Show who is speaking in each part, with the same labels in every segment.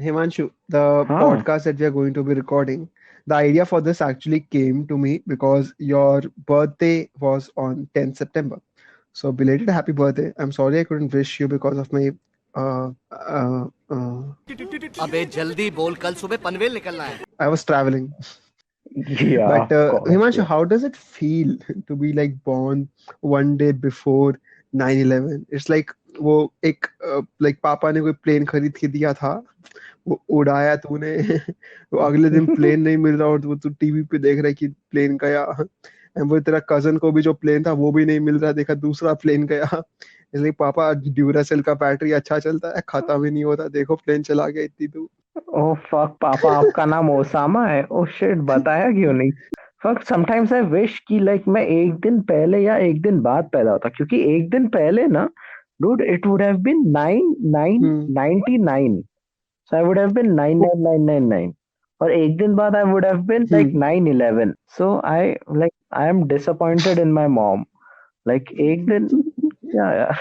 Speaker 1: Himanshu, the
Speaker 2: हाँ.
Speaker 1: podcast that we are going to be recording, the idea for this actually came to me because your birthday was on 10th September. So belated happy birthday. I'm sorry I couldn't wish you because of my
Speaker 3: अबे जल्दी बोल, कल सुबह पनवेल निकलना है।
Speaker 1: I was traveling.
Speaker 2: Yeah,
Speaker 1: But
Speaker 2: of course.
Speaker 1: Himanshu,
Speaker 2: Yeah.
Speaker 1: how does it feel to be like born one day before 9/11? It's like वो एक like पापा ने कोई प्लेन खरीद के दिया था, वो उड़ाया तूने वो अगले दिन प्लेन नहीं मिल रहा और वो तू टीवी पे देख रहा है कि प्लेन गया, एंड वो तेरा कजन को भी जो प्लेन था वो भी नहीं मिल रहा, देखा दूसरा प्लेन गया। इसलिए पापा ड्यूरासेल का बैटरी अच्छा चलता है, खत्म ही नहीं होता, देखो प्लेन चला गया इतनी दूर।
Speaker 2: ओह फक, पापा आपका नाम ओसामा है? ओह शिट, बताया क्यों नहीं? फक, समटाइम्स आई विश कि लाइक मैं एक दिन पहले या एक दिन बाद पैदा होता, क्योंकि एक दिन पहले ना, dude, it would have been 9999. So I would have been 99999. और एक दिन बाद I would have been like
Speaker 1: hmm
Speaker 2: 911. So I am disappointed in my mom. Like एक दिन, yeah, yeah.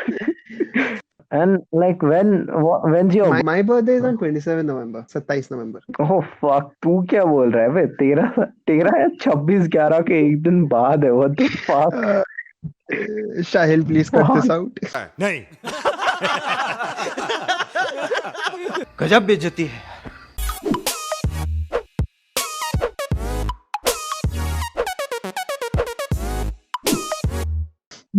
Speaker 2: And like when's your?
Speaker 1: My birthday is on 27 November, 27 November.
Speaker 2: Oh fuck, तू क्या बोल रहा है बे? तेरा तेरा है 26/11 के एक दिन बाद है। What the fuck?
Speaker 1: Shahil please cut this out.
Speaker 3: नहीं। गजब बेइज्जती है।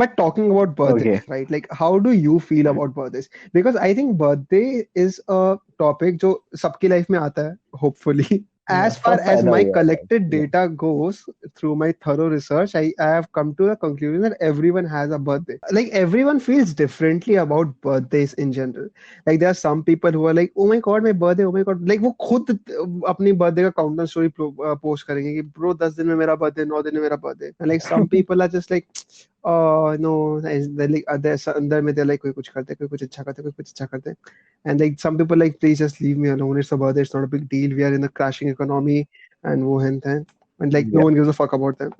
Speaker 1: But talking about birthdays,
Speaker 2: Okay.
Speaker 1: right? Like, how do you feel about birthdays? Because I think birthday is a topic जो सबकी लाइफ में आता है, hopefully. As far
Speaker 2: सब
Speaker 1: as
Speaker 2: पैदा
Speaker 1: my
Speaker 2: हुआ
Speaker 1: collected
Speaker 2: है।
Speaker 1: data goes, through my thorough research, I have come to the conclusion that everyone has a birthday. Like, everyone feels differently about birthdays in general. Like, there are some people who are like, oh my God, my birthday, oh my God. Like, वो खुद अपनी birthday का countdown story post करेंगे कि bro 10 दिन में मेरा birthday, 9 दिन में मेरा birthday. And like, some people are just like, no, like अंदर में they're like कोई कुछ करते, कोई कुछ अच्छा करते, कोई कुछ अच्छा करते, and like some people like please just leave me alone. It's a birthday. It's not a big deal. We are in a crashing economy, and वो and then, and like no
Speaker 2: Yeah.
Speaker 1: one gives a fuck about them.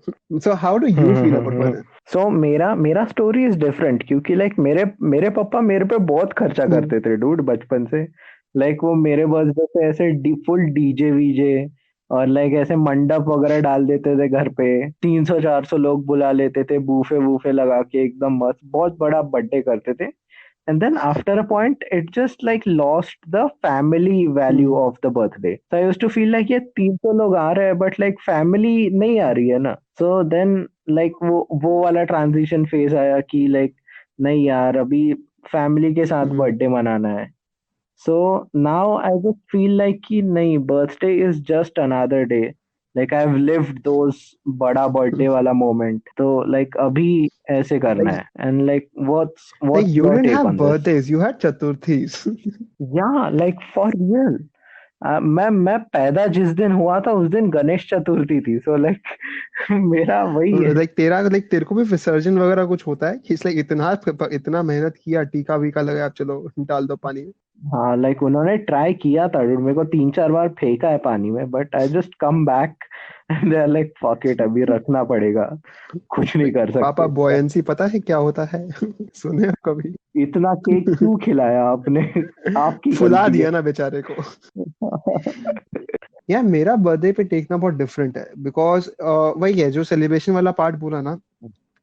Speaker 1: So how do you feel about birthday?
Speaker 2: सो मेरा मेरा story is different, क्योंकि like मेरे मेरे पापा मेरे पे बहुत खर्चा
Speaker 1: Hmm.
Speaker 2: करते थे डूड, बचपन से। लाइक वो मेरे बर्थडे पे ऐसे फुल डीजे वीजे और लाइक ऐसे मंडप वगैरह डाल देते थे घर पे। 300 400 लोग बुला लेते थे, बूफे वूफे लगा के एकदम मस्त, बहुत बड़ा बर्थडे करते थे। And then after a point, it just like lost the family value
Speaker 1: Hmm.
Speaker 2: of the birthday. So I used to feel like ये 300 लोग आ रहे हैं, but like family नहीं आ रही है ना। So then like वो वाला transition phase आया कि like नहीं यार, अभी family के साथ
Speaker 1: Hmm.
Speaker 2: birthday मनाना है। So now I just feel like कि नहीं, birthday is just another day. Like I've lived those बड़ा birthday वाला moment. तो like अभी ऐसे करना
Speaker 1: Like
Speaker 2: है। And like
Speaker 1: like
Speaker 2: what's
Speaker 1: you
Speaker 2: your
Speaker 1: didn't
Speaker 2: take
Speaker 1: have
Speaker 2: on this?
Speaker 1: birthdays. You had Chaturthis.
Speaker 2: या लाइक फॉर रियल। मैं पैदा जिस दिन हुआ था उस दिन गणेश चतुर्थी थी, सो लाइक मेरा वही है।
Speaker 1: Like तेरे को भी विसर्जन वगैरह कुछ होता है कि like इतना मेहनत किया, टीका वीका लगाया, अब चलो डाल दो पानी में।
Speaker 2: हाँ, लाइक उन्होंने ट्राई किया था dude, मेरे को 3 4 बार फेंका है पानी में, but I just come back and they are like fuck it, अभी रखना पड़ेगा, कुछ नहीं
Speaker 1: Like,
Speaker 2: कर
Speaker 1: पापा
Speaker 2: सकते इसका।
Speaker 1: बॉयंसी पता है क्या होता है? सुने हो कभी?
Speaker 2: इतना केक क्यों खिलाया आपने? आपकी
Speaker 1: फुला
Speaker 2: गलती है।
Speaker 1: दिया ना बेचारे को। यार मेरा बर्थडे पे टेकना बहुत डिफरेंट है बिकॉज वही है जो सेलिब्रेशन वाला पार्ट बोला ना,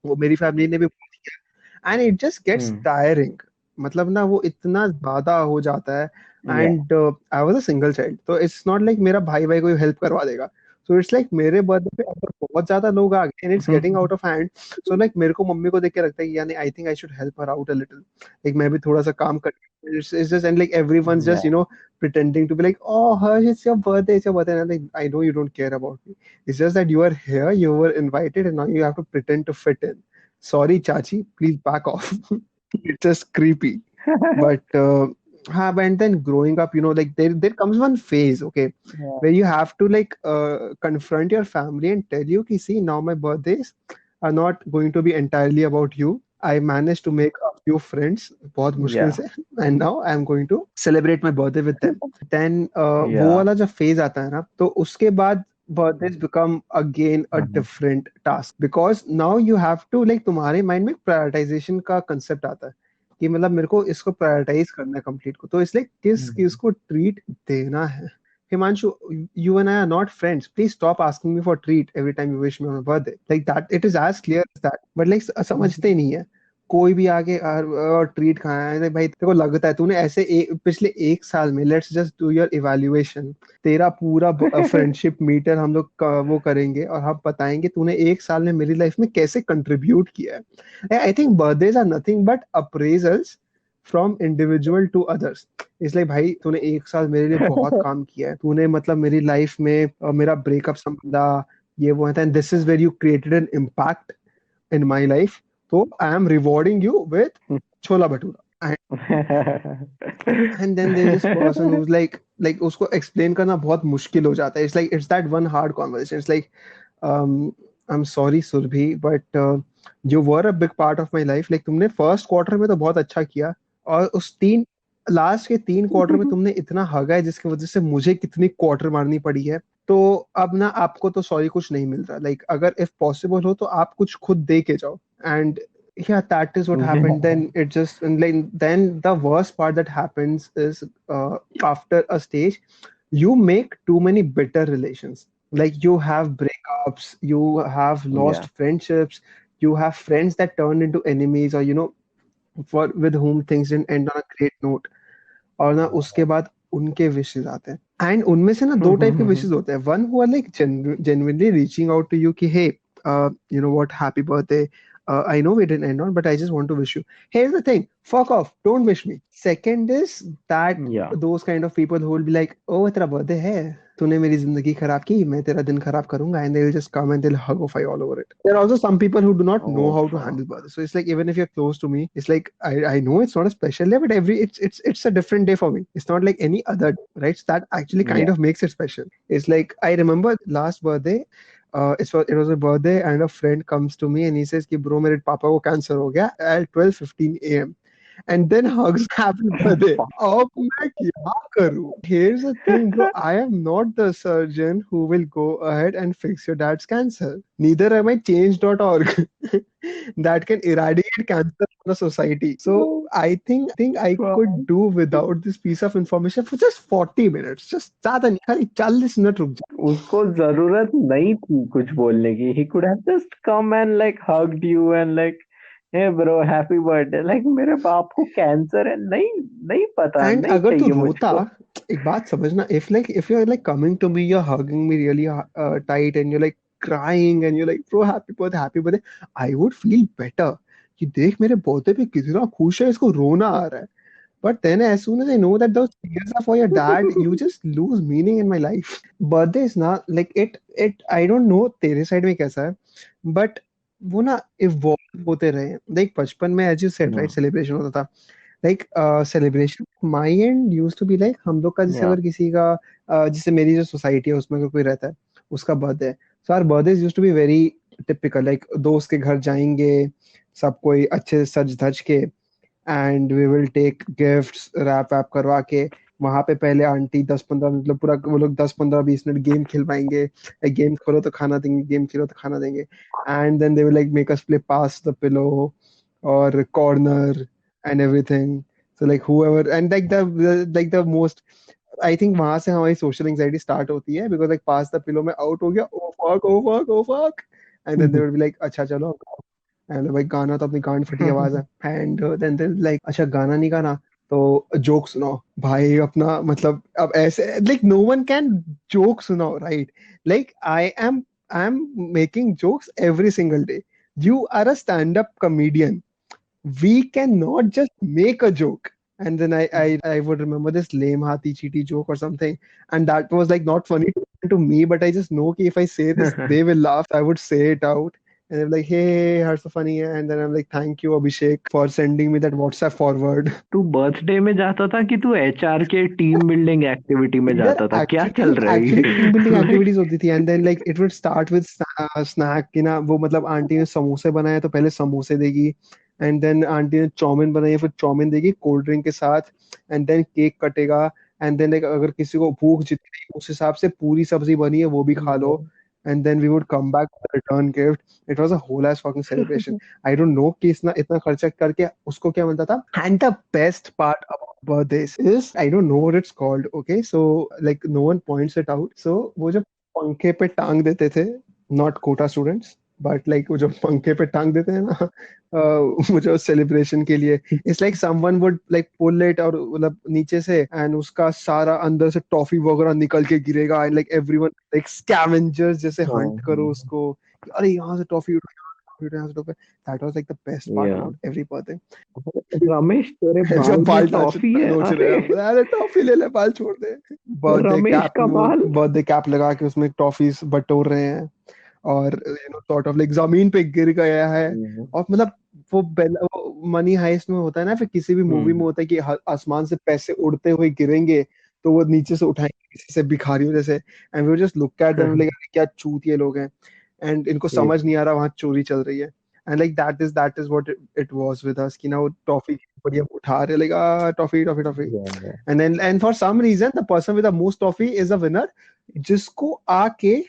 Speaker 1: वो मेरी फैमिली ने भी and it just gets
Speaker 2: hmm.
Speaker 1: Tiring. मतलब ना वो इतना ज्यादा हो जाता है,
Speaker 2: yeah.
Speaker 1: And I was a single child, तो इट्स नॉट लाइक मेरा भाई भाई कोई हेल्प करवा देगा। सो इट्स लाइक मेरे बर्थडे पे अगर बहुत ज्यादा लोग आ गए and it's getting out of hand, so like मेरे को मम्मी को देख के लगता है कि यानी I think I should help her out a little, like मैं भी थोड़ा सा काम कर। It's just and like everyone's just pretending to be like, oh Harsh, it's your birthday, and I'm like, I know you don't care about me, it's just that you are here, you were invited, and now you have to pretend to fit in. Sorry Chachi, please back off. It's just creepy. But and then growing up, like there comes one phase, okay, where you have to like confront your family and tell you ki, see, now my birthdays are not going to be entirely about you. I managed to make a few friends बहुत मुश्किल
Speaker 2: या।
Speaker 1: से, and now I'm going to celebrate my birthday with them. Then वो
Speaker 2: या।
Speaker 1: वाला जब phase आता है ना, तो उसके बाद birthdays become again a different task because now you have to like तुम्हारे mind में prioritization का concept आता है कि मतलब मेरे को इसको प्रायोरिटाइज करना है कंप्लीट को, तो इसलिए किसको ट्रीट देना है। Himanshu, you and I are not friends. Please stop asking me for treat every time you wish me on my birthday. Like that, it is as clear as that. But like समझते नहीं है कोई भी आगे, और treat कहाँ है। भाई तेरे को लगता है तूने ऐसे पिछले एक साल में, let's just do your evaluation, तेरा पूरा फ्रेंडशिप मीटर हम लोग वो करेंगे और हम बताएंगे तूने एक साल में मेरी लाइफ में कैसे कंट्रीब्यूट किया है। I think birthdays are nothing but appraisals from individual to others. इसलिए भाई तूने एक साल मेरे लिए बहुत काम किया है, तूने मतलब मेरी लाइफ में मेरा ब्रेकअप संभाला, ये वो है, this is where you created an impact in my life, तो I am rewarding you with chola bhatura. And then there is this person who is like उसको एक्सप्लेन करना बहुत मुश्किल हो जाता है। It's like it's that one hard conversation. It's like I am sorry Surabhi but you were a big part of my life. Like तुमने first quarter में तो बहुत अच्छा किया, और उस लास्ट के 3 क्वार्टर में तुमने इतना हगा है जिसकी वजह से मुझे कितनी क्वार्टर मारनी पड़ी है। तो अब ना आपको तो सॉरी कुछ नहीं मिल रहा। लाइक अगर इफ पॉसिबल हो तो आप कुछ खुद दे के जाओ। And yeah, that is what happened. Then it just, and like then the worst part that happens is after a stage you make too many bitter relations. Like you have breakups, you have lost
Speaker 2: Yeah.
Speaker 1: friendships, you have friends that turn into enemies, or for with whom things didn't end on a great note. और ना उसके बाद उनके wishes आते हैं, and उनमें से ना 2 टाइप के विशेस होते हैं। One who are like genuinely reaching out to you कि hey, you know what, happy birthday, I know we didn't end on but I just want to wish you. Here's the thing, fuck off, don't wish me. Second is that
Speaker 2: Yeah.
Speaker 1: those kind of people who will be like, oh तेरा birthday है, तूने मेरी जिंदगी खराब की, मैं तेरा दिन खराब करूंगा, and they'll just come and they'll hugify all over it. There are also some people who do not know
Speaker 2: Oh,
Speaker 1: how to
Speaker 2: fuck.
Speaker 1: handle birthday. So it's like even if you're close to me, it's like I know it's not a special day, but it's a different day for me. It's not like any other, right? So that actually kind
Speaker 2: Yeah.
Speaker 1: of makes it special. It's like I remember last birthday, it was a birthday and a friend comes to me and he says कि bro मेरे पापा को cancer हो गया at 12:15 a.m. and then hugs happy birthday. अब मैं क्या करूं? Here's the thing, bro. I am not the surgeon who will go ahead and fix your dad's cancer. Neither am I change.org that can eradicate cancer from the society. So I think I could do without this piece of information for just 40 minutes. Just ज्यादा नहीं, खाली 40 minute रुक जा।
Speaker 2: उसको जरूरत नहीं थी कुछ बोलने की. He could have just come and like hugged you and like, hey bro, happy birthday. Like मेरे बाप को कैंसर है, नहीं नहीं पता,
Speaker 1: एंड
Speaker 2: नहीं
Speaker 1: अगर तू
Speaker 2: चाहिए
Speaker 1: रोता,
Speaker 2: मुझको.
Speaker 1: एक बात समझना, if you're like coming to me, you're hugging me really tight and you're like crying and you're like bro happy birthday, I would feel better कि देख मेरे बर्थडे पे कितना खुश है, इसको रोना आ रहा है। But then as soon as I know that those tears are for your dad, you just lose meaning in my life. Birthday is not like it I don't know तेरे साइड में कैसा है, but वो ना evolve होते रहे। Like बचपन में as you said right, celebration होता था। Like celebration my and use to be like हम लोग का, जैसे
Speaker 2: Yeah.
Speaker 1: अगर किसी का जैसे मेरी जो सोसाइटी है उसमें अगर कोई रहता है, उसका बर्थडे है, so our birthdays use to be very typical. Like दोस्त के घर जाएंगे, सब कोई अच्छे से सज धज के, and we will take gifts, wrap वैप करवा के वहां पे पहले आंटी 10-15 मतलब पूरा वो लोग 10-15-20 मिनट गेम खिलवाएंगे। गेम खोलो तो खाना देंगे, गेम खेलो तो खाना देंगे, and then they will like make us play pass the pillow और corner and everything. So like whoever and like the most, I think वहां से हमारी सोशल एंजाइटी स्टार्ट होती है, because like pass the pillow में out हो गया, oh fuck oh fuck oh fuck, and then they will be like अच्छा चलो, एंड भाई गाना तो अपनी गांड फटी आवाज है, एंड देन दे लाइक अच्छा गाना नहीं गाना तो जोक सुनाओ भाई अपना, मतलब अब ऐसे like no one can joke सुनाओ, right? Like I am making jokes every single day, you are a stand up comedian, we cannot just make a joke. And then I would remember this lame hati cheaty joke or something, and that was like not funny to me, but I just know कि if I say this they will laugh. I would say it out and they're like, hey, how's so funny, and then I'm like, thank you Abhishek for sending me that WhatsApp forward.
Speaker 2: तू birthday में जाता था कि तू HR के team building activity में
Speaker 1: यार
Speaker 2: जाता था? क्या चल रहा है
Speaker 1: एक्चुअली टीम बिल्डिंग
Speaker 2: ये?
Speaker 1: एक्टिविटीज होती थी, and then like it would start with snack कि ना वो मतलब आंटी ने समोसे बनाए तो पहले समोसे देगी, एंड देन आंटी ने चाउमीन बनाई है फिर चाउमीन देगी कोल्ड ड्रिंक के साथ, एंड देन केक कटेगा, एंड देन लाइक अगर किसी को भूख जितनी उस हिसाब से पूरी सब्जी बनी है वो भी खा लो, and then we would come back with a return gift. It was a whole ass fucking celebration. I don't know कि इतना इतना खर्चा करके उसको क्या मिलता था. And the best part about birthdays is I don't know what it's called. Okay, so like no one points it out. So वो जो पंखे पे टांग देते थे, not quota students, but like वो जो पंखे पे टांग देते हैं ना, मुझे सेलिब्रेशन के लिए, it's like someone would like pull it, और मतलब नीचे से, एंड उसका सारा अंदर से टॉफी वगैरह निकल के गिरेगा, and like everyone like scavengers जैसे हंट करो उसको, अरे यहाँ से टॉफी उठो, यहाँ से toffee. That was like the best part
Speaker 2: या
Speaker 1: अबाउट एवरी बर्थडे.
Speaker 2: रमेश तेरे
Speaker 1: जो
Speaker 2: बाल में
Speaker 1: बाल
Speaker 2: टॉफी है,
Speaker 1: नोच रहे
Speaker 2: अरे
Speaker 1: हैं, अरे टॉफी ले ले, बाल छोड़ दे. बर्थडे
Speaker 2: रमेश
Speaker 1: कैप,
Speaker 2: का
Speaker 1: वो
Speaker 2: बाल।
Speaker 1: बर्थडे कैप लगा के उसमें टॉफीज बटोर रहे हैं, और सॉर्ट ऑफ लाइक जमीन पे गिर गया है. और मतलब वो मनी हाइस्ट में होता है ना, फिर किसी भी मूवी में होता है कि आसमान से पैसे उड़ते हुए गिरेंगे, तो वो नीचे से उठाएंगे किसी से, भिखारियों जैसे, and we just look at them like क्या चूतिए लोग हैं, एंड इनको समझ नहीं आ रहा वहां चोरी चल रही है. And like that is what it was with us, कि ना वो टॉफी बढ़िया उठा रहे, like toffee toffee toffee, and for some reason the person with the most toffee is a winner, जिसको आके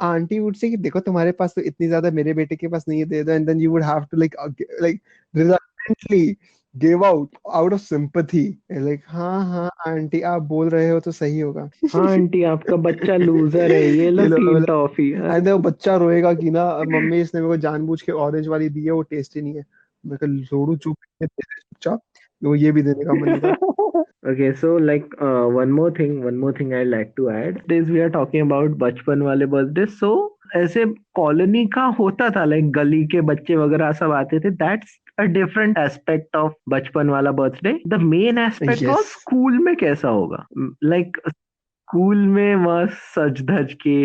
Speaker 1: आंटी वुड से कि देखो तुम्हारे पास तो इतनी ज्यादा मेरे बेटे के पास नहीं है, दे दो, and then you would have to like reluctantly give out of sympathy, like हाँ हाँ आंटी आप बोल रहे हो तो सही होगा.
Speaker 2: हाँ आंटी आपका बच्चा लूजर है, ये लो
Speaker 1: ये लो
Speaker 2: 3
Speaker 1: मतलब,
Speaker 2: टॉफी।
Speaker 1: एंड वो बच्चा रोएगा कि ना मम्मी इसने मेरे को जानबूझ के ऑरेंज वाली दी है, वो टेस्टी नहीं है. मैं कहा जोड़ू चुप के दे दे चुपचाप, वो ये भी देने का मन नहीं था.
Speaker 2: Okay, so like one more thing I'd like to add. This we are talking about बचपन वाले birthday. So ऐसे कॉलोनी का होता था, लाइक गली के बच्चे वगैरह सब आते थे. That's a different aspect of बचपन वाला birthday. The main aspect was
Speaker 1: Yes.
Speaker 2: School में कैसा होगा. Like स्कूल में मस्त सज धज के,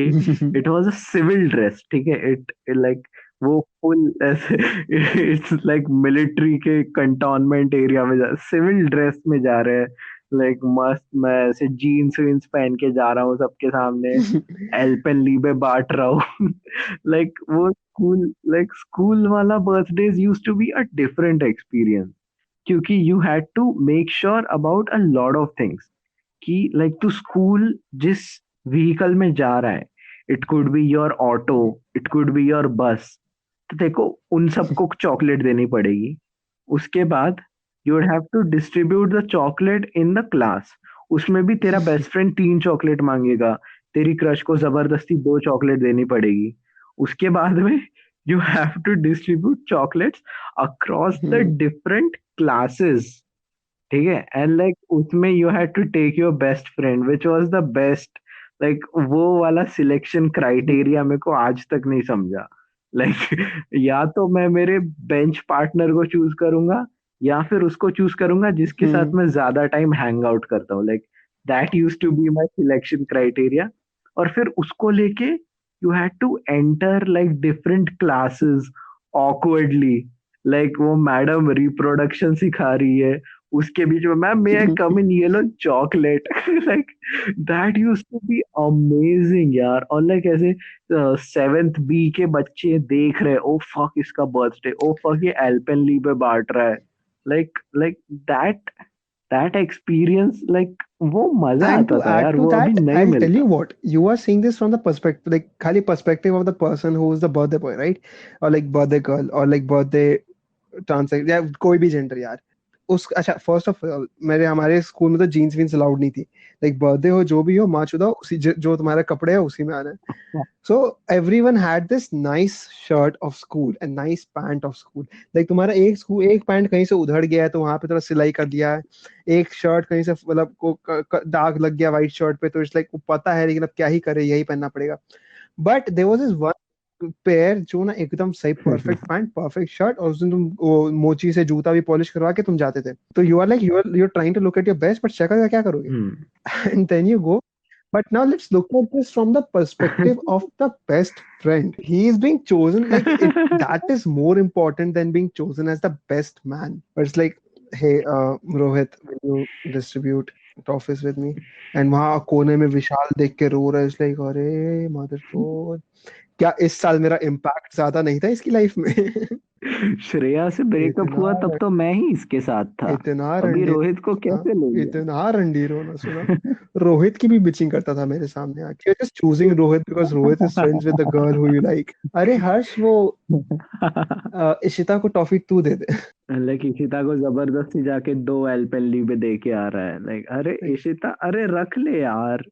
Speaker 2: it was a civil dress, ठीक है, इट लाइक वो फुल ऐसे इट्स लाइक मिलिट्री के कंटोनमेंट एरिया में जा, सिविल ड्रेस में जा रहे हैं, लाइक मस्त मैं ऐसे जीन्स वीन्स पहन के जा रहा हूँ सबके सामने, एल्पेनलीबे बांट रहा हूँ. लाइक वो स्कूल वाला birthdays used to be a different experience, क्योंकि you had to make sure about a lot of things कि लाइक तू स्कूल जिस व्हीकल में जा रहा है, it could be your auto, it could be your bus, तो देखो उन सबको चॉकलेट देनी पड़ेगी. उसके बाद you would have to distribute the chocolate in the class. उसमें भी तेरा बेस्ट फ्रेंड 3 चॉकलेट मांगेगा, तेरी क्रश को जबरदस्ती 2 चॉकलेट देनी पड़ेगी. उसके बाद में you have to distribute chocolates across the different classes, ठीक है, एंड लाइक उसमें you had to take your best friend which was the best. Like वो वाला सिलेक्शन क्राइटेरिया मेरे को आज तक नहीं समझा. लाइक या तो मैं मेरे बेंच पार्टनर को चूज करूंगा, या फिर उसको चूज करूंगा जिसके साथ मैं ज्यादा टाइम हैंग आउट करता हूँ. Like that use to be my selection criteria. और फिर उसको लेके you had to enter like different classes awkwardly. Like वो मैडम रिप्रोडक्शन सिखा रही है, उसके बीच में ma'am may I come in yellow chocolate. Like that used to be amazing यार. और लाइक ऐसे 7th बी के बच्चे देख रहे, ओ फक इसका बर्थडे, ओ फक ये एल्पेनली पे बांट रहा है. Like that that experience, like वो मजा
Speaker 1: And
Speaker 2: आता
Speaker 1: to
Speaker 2: था
Speaker 1: add
Speaker 2: यार,
Speaker 1: to
Speaker 2: वो अभी
Speaker 1: that,
Speaker 2: नहीं
Speaker 1: I'll tell
Speaker 2: मिलता.
Speaker 1: you what, you are seeing this from the perspective, like खाली perspective of the person who is the birthday boy, right? Or like birthday girl, or like birthday trans, या कोई भी gender यार. उस अच्छा, first of all मेरे हमारे school में तो जीन्स वीन्स अलाउड नहीं थी. लाइक बर्थडे हो जो भी हो, माँ चुदा उसी जो तुम्हारा कपड़े है उसी में आना है. So everyone had this nice shirt of school and nice pant of school. Like तुम्हारा एक पैंट कहीं से उधड़ गया है तो वहां पे थोड़ा सिलाई कर दिया है, एक शर्ट कहीं से मतलब दाग लग गया व्हाइट शर्ट पे, तो इट्स लाइक पता है लेकिन अब क्या ही करे, यही पहनना पड़ेगा. But there was this one pair जो ना एकदम सही, परफेक्ट पैंट परफेक्ट शर्ट, और उस दिन तुम वो मोची से जूता भी पॉलिश करवा के तुम जाते थे. तो you are like you are trying to look at your best, but शक्ल का क्या करोगे? And then you go. But now let's look at this from the perspective of the best friend. He is being chosen, like that is more important than being chosen as the best man. But it's like, hey, Rohit, will you distribute toffees with me? And वहाँ कोने में विशाल देख के रो रहा है. It's like, अरे motherfucker, क्या इस साल मेरा इम्पैक्ट ज्यादा नहीं था इसकी लाइफ में?
Speaker 2: श्रेया से ब्रेकअप
Speaker 1: इतना
Speaker 2: हुआ तब तो मैं ही इसके साथ था।
Speaker 1: इतना
Speaker 2: अभी
Speaker 1: रंडी
Speaker 2: रोहित को
Speaker 1: हाँ,
Speaker 2: कैसे ले गया?
Speaker 1: इतना रंडी रोना सुना। रोहित की भी बिचिंग करता था मेरे सामने आके, just choosing Rohit because Rohit is friends with the girl who you like. अरे हर्ष वो इशिता को टॉफी तू दे दे।
Speaker 2: लाइक इशिता को जबरदस्ती जाके 2 एलपेनलीबे दे के आ रहा है। लाइक अरे इशिता, अरे रख ले यार,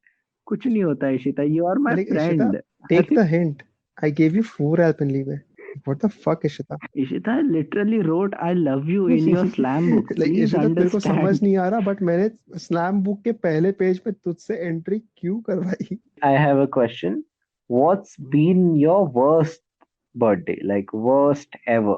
Speaker 2: कुछ नहीं होता Ishita, you are my
Speaker 1: like Ishita
Speaker 2: friend.
Speaker 1: Take the hint, I gave you 4 Alpenlibe। What the fuck Ishita.
Speaker 2: Ishita literally wrote I love you in your slam book,
Speaker 1: like
Speaker 2: please
Speaker 1: Ishita तेरे को समझ
Speaker 2: अंडरस्टैंड।
Speaker 1: नहीं आ रहा, बट मैंने स्लैम बुक के पहले पेज पे तुझसे एंट्री क्यों करवाई।
Speaker 2: I have a question. What's been your worst birthday? Like worst ever?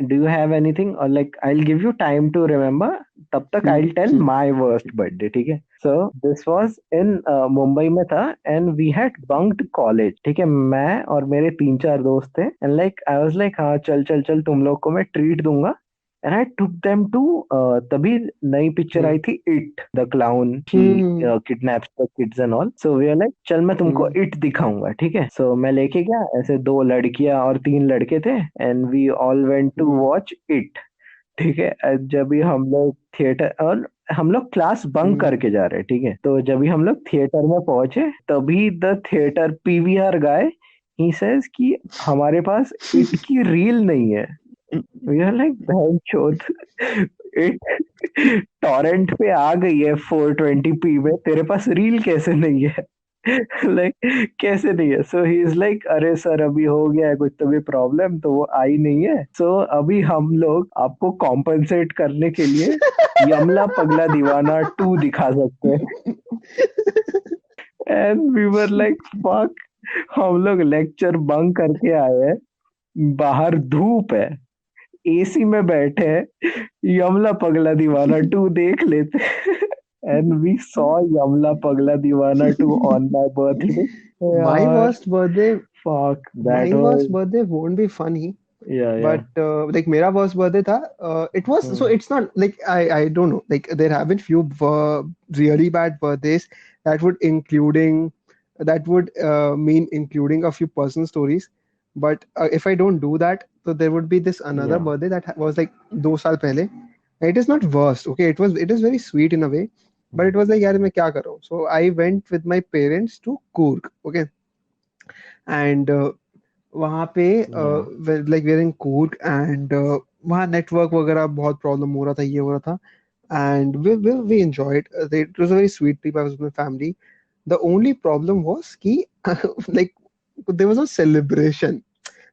Speaker 2: Do you have anything? Or like I'll give you time to remember. तब तक I'll tell
Speaker 1: hmm
Speaker 2: my worst birthday, ठीक है? So this was in Mumbai में था and we had bunked college, ठीक है? मैं और मेरे 3-4 दोस्त थे and like I was like हाँ चल चल चल तुम लोग को मैं ट्रीट दूंगा। And I took them to तभी नई पिक्चर आई
Speaker 1: हम्म
Speaker 2: थी It the clown, he
Speaker 1: hmm
Speaker 2: kidnaps the kids and all. So we are like चल मैं तुमको
Speaker 1: हम्म
Speaker 2: इट दिखाऊंगा, ठीक है? सो मैं लेके गया, ऐसे 2 लड़कियां और 3 लड़के थे and we all went to
Speaker 1: hmm
Speaker 2: watch it, ठीक है? जब भी हम लोग थिएटर, और हम लोग क्लास बंक
Speaker 1: हम्म
Speaker 2: करके जा रहे हैं, ठीक है? तो जब भी हम लोग थिएटर में पहुंचे तभी the theatre PVR guy he says कि हमारे पास इट की रील नहीं है। वी आर लाइक बहन चोद, इट टॉरेंट पे आ गई है 420p में, तेरे पास रील कैसे नहीं है? लाइक कैसे नहीं है? सो ही इज लाइक अरे सर अभी हो गया है कुछ तो भी प्रॉब्लम, तो वो आई नहीं है। सो अभी हम लोग आपको कॉम्पनसेट करने के लिए यमला पगला दीवाना 2 दिखा सकते हैं। And we were like fuck, हम लोग लेक्चर बंक करके आए हैं, बाहर धूप है, एसी में बैठे हैं, यमला पगला दीवाना 2 देख लेते। एंड वी सॉ यमला पगला दीवाना 2 ऑन माय बर्थडे।
Speaker 1: My
Speaker 2: यार
Speaker 1: worst birthday,
Speaker 2: fuck that
Speaker 1: my worst
Speaker 2: was,
Speaker 1: birthday won't be funny,
Speaker 2: या
Speaker 1: but like मेरा worst birthday था. It was so it's not like I don't know. Like there have been few really bad birthdays that would mean including a few personal stories. But if I don't do that, so there would be this another
Speaker 2: या
Speaker 1: birthday that was like 2 साल पहले. It is not worst, okay? It is very sweet in a way, but it was like यार मैं क्या कर रहा हूँ? So I went with my parents to Coorg, okay? And वहाँ पे
Speaker 2: या
Speaker 1: like where in Coorg and वहाँ नेटवर्क वगैरह बहुत प्रॉब्लम हो रहा था, ये हो रहा था. And we enjoyed it, was a very sweet trip. I was with my family. The only problem was कि like there was no celebration.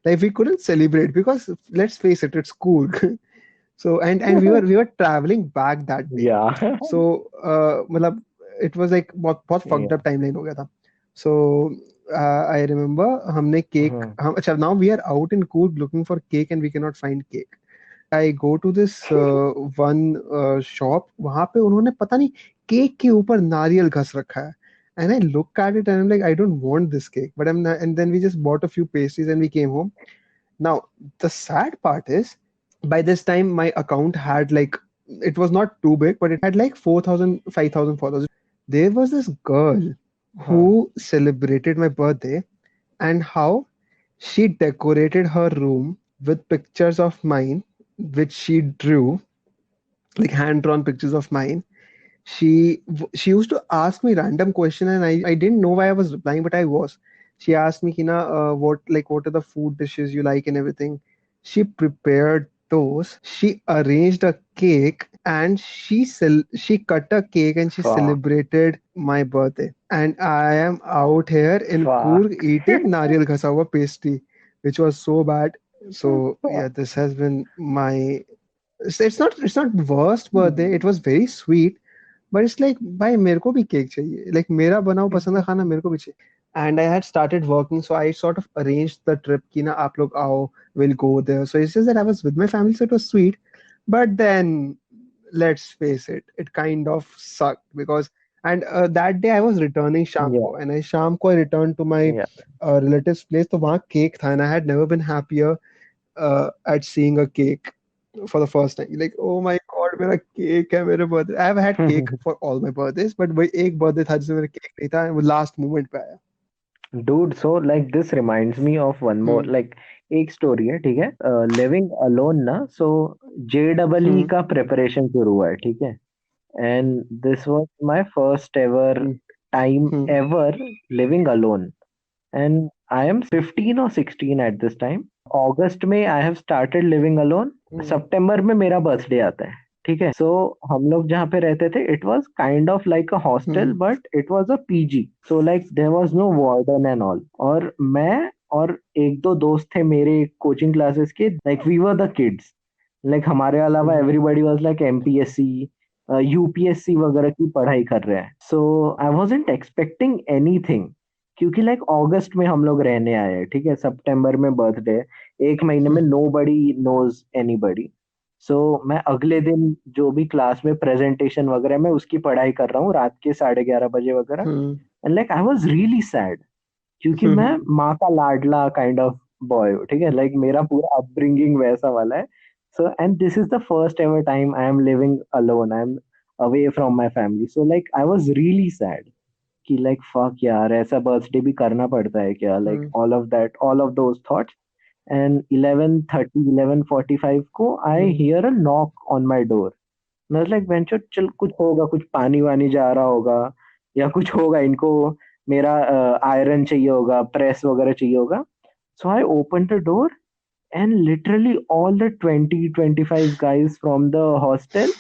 Speaker 1: Like we couldn't celebrate because let's face it, it's Coorg. So and we were traveling back that day.
Speaker 2: या
Speaker 1: So मतलब it was like बहुत बहुत fucked
Speaker 2: या
Speaker 1: up timeline हो गया था. So I remember हमने cake हम अच्छा now we are out in Coorg looking for cake and we cannot find cake. I go to this one shop. वहां पे उन्होंने पता नहीं केक के ऊपर नारियल घस रखा है. And I look at it and I'm like, I don't want this cake. But and then we just bought a few pastries and we came home. Now, the sad part is, by this time, my account had like, it was not too big, but it had like 4,000, 5,000 followers. There was this girl who celebrated my birthday, and how she decorated her room with pictures of mine, which she drew, like hand-drawn pictures of mine. She used to ask me random question and I didn't know why I was replying, but I was. She asked me, Kina, what are the food dishes you like and everything. She prepared those. She arranged a cake and she cut a cake and she
Speaker 2: fuck
Speaker 1: celebrated my birthday. And I am out here in Coorg
Speaker 2: fuck
Speaker 1: eating nariyal ghasa hua pastry, which was so bad. So yeah, this has been my. It's not worst birthday. It was very sweet, but it's like भाई मेरे को भी cake चाहिए, like मेरा बना हुआ पसंद का खाना मेरे को भी चाहिए. And I had started working, so I sort of arranged the trip कि ना आप लोग आओ, we'll go there. So it's just that I was with my family, so it was sweet. But then let's face it, it kind of sucked because and that day I was returning शाम
Speaker 2: या
Speaker 1: को, and शाम को I returned to my
Speaker 2: या
Speaker 1: relative's place. तो वहाँ cake था and I had never been happier at seeing a cake for the first time. Like, oh my god, मेरा केक है मेरे birthday. I have had cake for all my birthdays, but वही एक birthday था जिसमें मेरा cake नहीं था, वो लास्ट मोमेंट पे आया.
Speaker 2: Dude, so like this reminds me of one more.
Speaker 1: Hmm.
Speaker 2: Like एक स्टोरी है, ठीक है। लिविंग अलोन ना, सो JEE
Speaker 1: हम्म
Speaker 2: का प्रिपरेशन शुरू हुआ है, ठीक है। And this was my first ever
Speaker 1: hmm
Speaker 2: time
Speaker 1: hmm
Speaker 2: ever living alone. And I am 15 और 16 एट दिस टाइम। अगस्त में I have started living alone.
Speaker 1: Hmm
Speaker 2: सितंबर में मेरा बर्थडे आता है, ठीक है। सो हम लोग जहाँ पे रहते थे, it was kind of like a hostel,
Speaker 1: hmm
Speaker 2: but it was a PG। So like there was no warden and all. और मैं और एक दो दोस्त थे मेरे कोचिंग क्लासेस के, like we were the kids. Like हमारे अलावा
Speaker 1: hmm
Speaker 2: everybody was like MPSC, UPSC वगैरह की पढ़ाई कर रहे हैं। So I wasn't expecting anything, क्योंकि लाइक अगस्त में हम लोग रहने आए हैं, ठीक है। सितंबर में बर्थडे, एक महीने में नो बडी नोज एनीबडी। सो मैं अगले दिन जो भी क्लास में प्रेजेंटेशन वगैरह, मैं उसकी पढ़ाई कर रहा हूँ रात के 11:30 बजे वगैरह।
Speaker 1: Hmm
Speaker 2: and like I was really sad, क्योंकि मैं माँ का लाडला काइंड ऑफ बॉय हूँ, ठीक है। लाइक मेरा पूरा अपब्रिंगिंग वैसा वाला है। So and this is the first ever time I am living alone, I am away from my family. So like I was really sad कि लाइक फक यार, ऐसा बर्थडे भी करना पड़ता है क्या, like
Speaker 1: hmm
Speaker 2: all of that, all of those thoughts. And 11:30 11:45 को I
Speaker 1: hmm
Speaker 2: hear a knock on my door. मैं लाइक वेंचर, चल कुछ होगा, कुछ पानी वानी जा रहा होगा, या कुछ होगा, इनको मेरा आयरन चाहिए होगा, प्रेस वगैरह चाहिए होगा। So I open the door, and literally all the 20-25 guys from the hostel,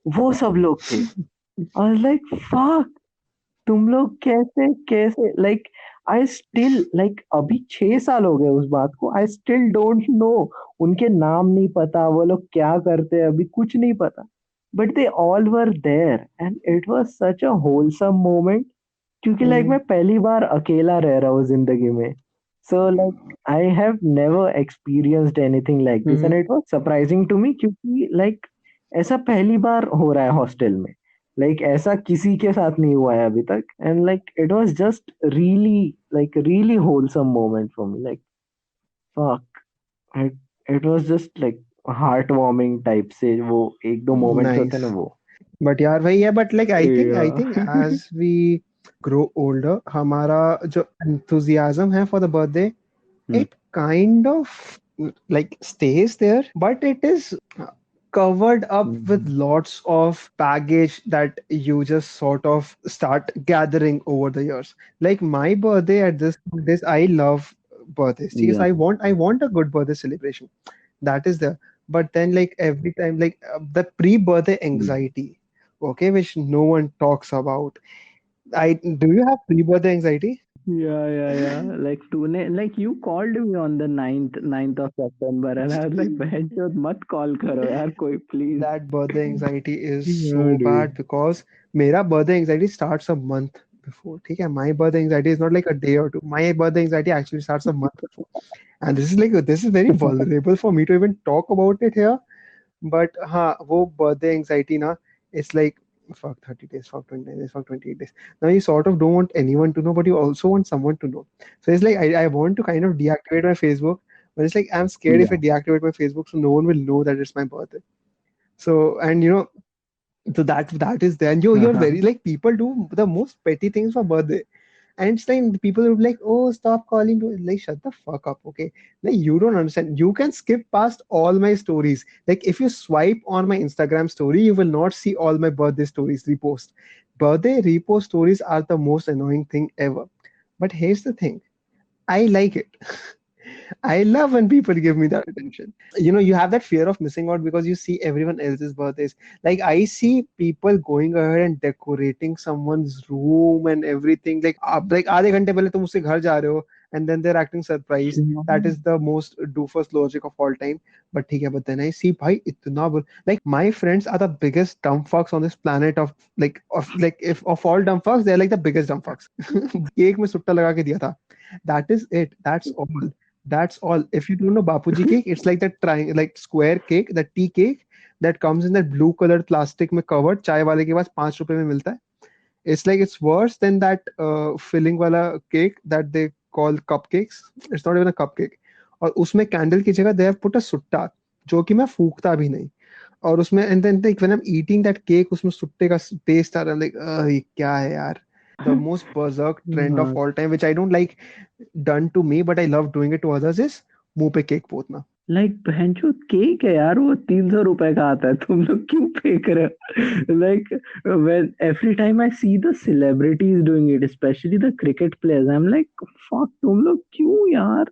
Speaker 2: वो सब लोग थे। आई वाज लाइक फक, तुम लोग कैसे कैसे, लाइक आई स्टिल, लाइक अभी 6 साल हो गए उस बात को, आई स्टिल डोंट नो। उनके नाम नहीं पता, वो लोग क्या करते हैं अभी कुछ नहीं पता, but they all were there and it was such a wholesome moment. क्योंकि लाइक
Speaker 1: हम्म
Speaker 2: मैं पहली बार अकेला रह रहा हूँ जिंदगी में। So like I have never experienced anything like this, and
Speaker 1: hmm
Speaker 2: it was surprising to me, क्योंकि लाइक ऐसा पहली बार हो रहा है हॉस्टल में। लाइक ऐसा किसी के साथ नहीं हुआ है अभी तक, and like it was just really wholesome moment for me, like fuck, it it was just like heart warming type से, वो एक दो मोमेंट्स होते
Speaker 1: नाइस
Speaker 2: हैं ना वो।
Speaker 1: बट यार वही है but like I think
Speaker 2: Yeah.
Speaker 1: As we grow older हमारा जो enthusiasm है for the birthday
Speaker 2: Hmm.
Speaker 1: it kind of like stays there but it is covered up with
Speaker 2: Mhm.
Speaker 1: lots of baggage that you just sort of start gathering over the years like my birthday at this I love birthdays because
Speaker 2: Yeah.
Speaker 1: I want a good birthday celebration that is there but then like every time like the pre-birthday
Speaker 2: Hmm.
Speaker 1: anxiety okay which no one talks about I do you have pre-birthday anxiety
Speaker 2: Yeah. Like तूने, like you called me on the 9th of September, and I was like, बहन चोद मत call करो यार कोई, please.
Speaker 1: that birthday anxiety is
Speaker 2: Yeah,
Speaker 1: so bad
Speaker 2: dude.
Speaker 1: because मेरा birthday anxiety starts a month before ठीक है my birthday anxiety is not like a day or two my birthday anxiety actually starts a month before and this is very vulnerable for me to even talk about it here but हाँ वो birthday anxiety ना it's like fuck 30 days fuck 29 days fuck 28 days now you sort of don't want anyone to know but you also want someone to know so it's like I want to kind of deactivate my Facebook but it's like I'm scared if I
Speaker 2: Yeah.
Speaker 1: deactivate my Facebook so no one will know that it's my birthday so and you know so that is there and you're
Speaker 2: Uh-huh.
Speaker 1: very like people do the most petty things for birthday and it's like people will be like oh stop calling me like shut the fuck up okay like you don't understand you can skip past all my stories like if you swipe on my Instagram story you will not see all my birthday stories repost birthday repost stories are the most annoying thing ever but here's the thing I like it I love when people give me that attention. You know, you have that fear of missing out because you see everyone else's birthdays. Like I see people going ahead and decorating someone's room and everything. Like like आधे घंटे पहले तुम उससे घर जा रहे हो and then they're acting surprised. That is the most doofus logic of all time. But ठीक है, but then I see भाई इतना like my friends are the biggest dumb fucks on this planet of if of all dumb fucks they're like the biggest dumb fucks. Cake में सुट्टा लगा के दिया था. That is it. That's all. That's all. If you don't know Bapuji cake, it's like that triangle, like square cake, that tea cake that comes in that blue colored plastic में covered. चाय वाले के पास 5 रुपए में मिलता है. It's like it's worse than that filling वाला cake that they call cupcakes. It's not even a cupcake. और उसमें कैंडल की जगह they have put a सुट्टा जो कि मैं फूकता भी नहीं. और उसमें and then like when I'm eating that cake उसमें सुट्टे का taste आ रहा है like ये क्या है यार. The most berserk trend of
Speaker 2: हाँ.
Speaker 1: all time, which I don't like done to me, but I love doing it to others is मुंह पे केक पोतना।
Speaker 2: लाइक बहनचोद केक है यार, वो 300 रुपए का आता है, तुम लोग क्यों फेंक रहे हो? Like when every time I see the celebrities doing it, especially the cricket players, I'm like fuck, तुम लोग क्यों यार?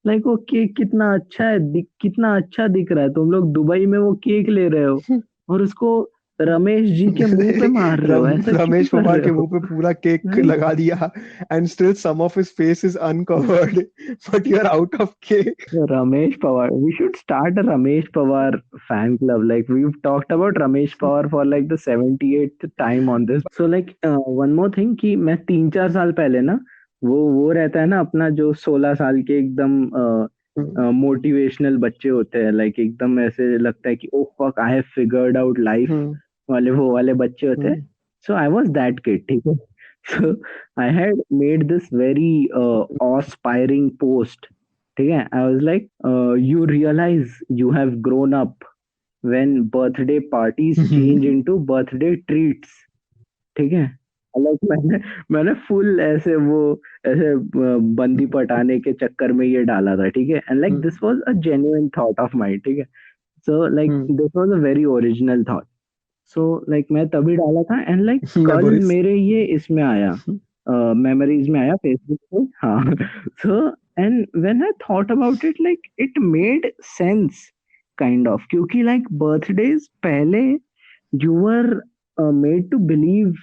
Speaker 2: लाइक वो केक कितना अच्छा है, कितना अच्छा दिख रहा है, तुम लोग दुबई में वो केक ले रहे हो और उसको रमेश जी के मुंह पे मार रहे हो, ऐसा क्यों
Speaker 1: रमेश
Speaker 2: कर
Speaker 1: पवार
Speaker 2: रहे
Speaker 1: के
Speaker 2: हो?
Speaker 1: मुंह पे पूरा केक
Speaker 2: लाइक
Speaker 1: लगा दिया and still some of his face is uncovered but you are out of cake.
Speaker 2: Ramesh Pawar. We should start a Ramesh Pawar fan club. Like we've talked about Ramesh Pawar for like the 78th time on this. So like one more thing कि मैं 3-4 साल पहले ना वो रहता है ना अपना जो 16 साल के एकदम मोटिवेशनल बच्चे होते हैं, लाइक एकदम ऐसे लगता है कि oh fuck I have figured out life वाले, वो वाले बच्चे होते हैं. So I was that kid, ठीक है. So I had made this very aspiring post, ठीक है. I was like you realize you have grown up when birthday parties change into birthday treats, ठीक है. लाइक मैंने फुल ऐसे वो ऐसे बंदी पटाने के चक्कर में ये डाला था, ठीक है. And like this was a genuine thought of mine, ठीक है. So like this was a very original thought. So like मैं तभी डाला था एंड लाइक कल मेरे ये इसमें आया, मेमोरीज में आया फेसबुक पे. हाँ. So and when I thought about it, like it made sense kind of, क्योंकि लाइक बर्थडेज पहले you were made to believe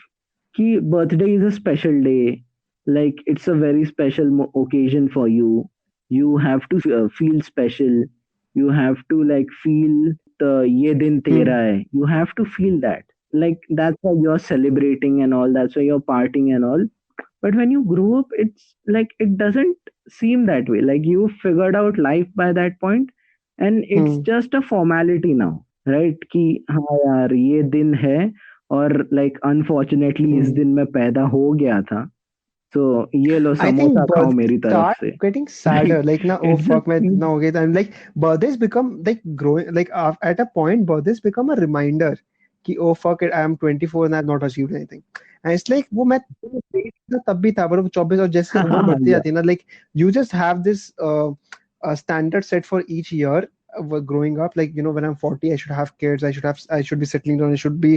Speaker 2: कि birthday is a special day, like it's a very special occasion for you. You have to feel special. You have to like feel the ye din tera hai. You have to feel that. Like that's why you're celebrating and all. That's why you're partying and all. But when you grow up, it's like it doesn't seem that way. Like you figured out life by that point, and it's just a formality now, right? कि हाँ यार ये दिन है और like unfortunately इस दिन मैं पैदा हो गया था, तो ये लो
Speaker 1: I think
Speaker 2: समोसा खाओ
Speaker 1: birthdays
Speaker 2: मेरी तरफ
Speaker 1: start
Speaker 2: से.
Speaker 1: getting sadder. Like now, oh
Speaker 2: It's just
Speaker 1: fuck, man, now okay. I'm like birthdays become like growing. Like at a point, birthdays become a reminder कि oh fuck it, I am 24 and I have not achieved anything. And it's like वो मैं तब भी था, पर वो 24 और जैसे उम्र बढ़ती
Speaker 2: yeah.
Speaker 1: जाती है ना, like you just have this a standard set for each year. Growing up, like you know, when I'm 40, I should have kids. I should be settling down. I should be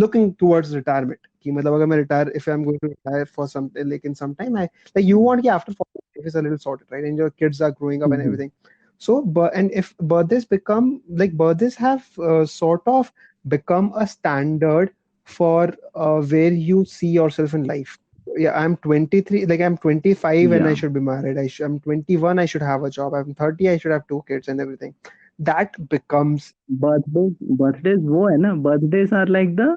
Speaker 1: looking towards retirement. कि मतलब अगर मैं retire, if I'm going to retire for something, like in some time, I like you want कि after 40, life is a little sorted, right? And your kids are growing up and everything. So, and if birthdays become like birthdays have sort of become a standard for where you see yourself in life. Yeah, I'm 23, like I'm 25 and I
Speaker 2: Yeah.
Speaker 1: should be married. I'm 21, I should have a job. I'm 30, I should have 2 kids and everything. That becomes
Speaker 2: Birthdays वो है ना, birthdays are like the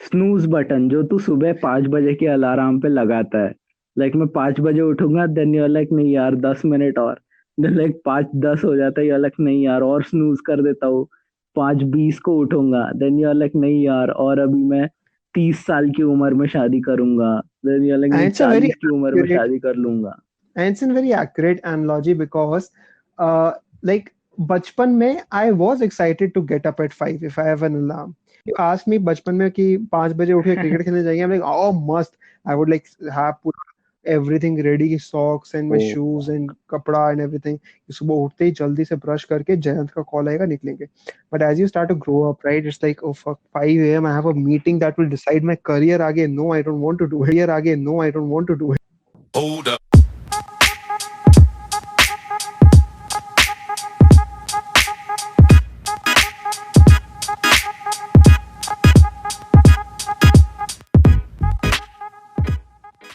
Speaker 2: snooze button जो तू सुबह 5 बजे के alarm पे लगाता है. लाइक मैं 5 बजे उठूंगा, देन यूर लाइक नहीं यार 10 मिनट और, देन लाइक 5:10 हो जाता है, यूर लाइक नहीं यार और स्नूज कर देता हूँ. 5:20 को उठूंगा, देन यूर लाइक नहीं यार और अभी मैं 30 साल की उम्र में शादी करूंगा, देन यूर लाइक
Speaker 1: and
Speaker 2: नहीं
Speaker 1: it's a very
Speaker 2: 40 की उम्र में
Speaker 1: accurate
Speaker 2: शादी कर लूंगा.
Speaker 1: and it's a very accurate analogy because like बचपन में I was excited to get up at 5 if I have an alarm. You ask me बचपन में कि 5 बजे उठ के क्रिकेट खेलने जाएंगे, I'm like oh must. I would like have put everything ready, socks and my
Speaker 2: Oh.
Speaker 1: shoes and कपड़ा and everything. सुबह उठते ही जल्दी से ब्रश करके जयंत का कॉल आएगा, निकलेंगे. But as you start to grow up, right, it's like oh fuck 5 a.m. I have a meeting that will decide my career आगे. No, I don't want to do it. Hold up.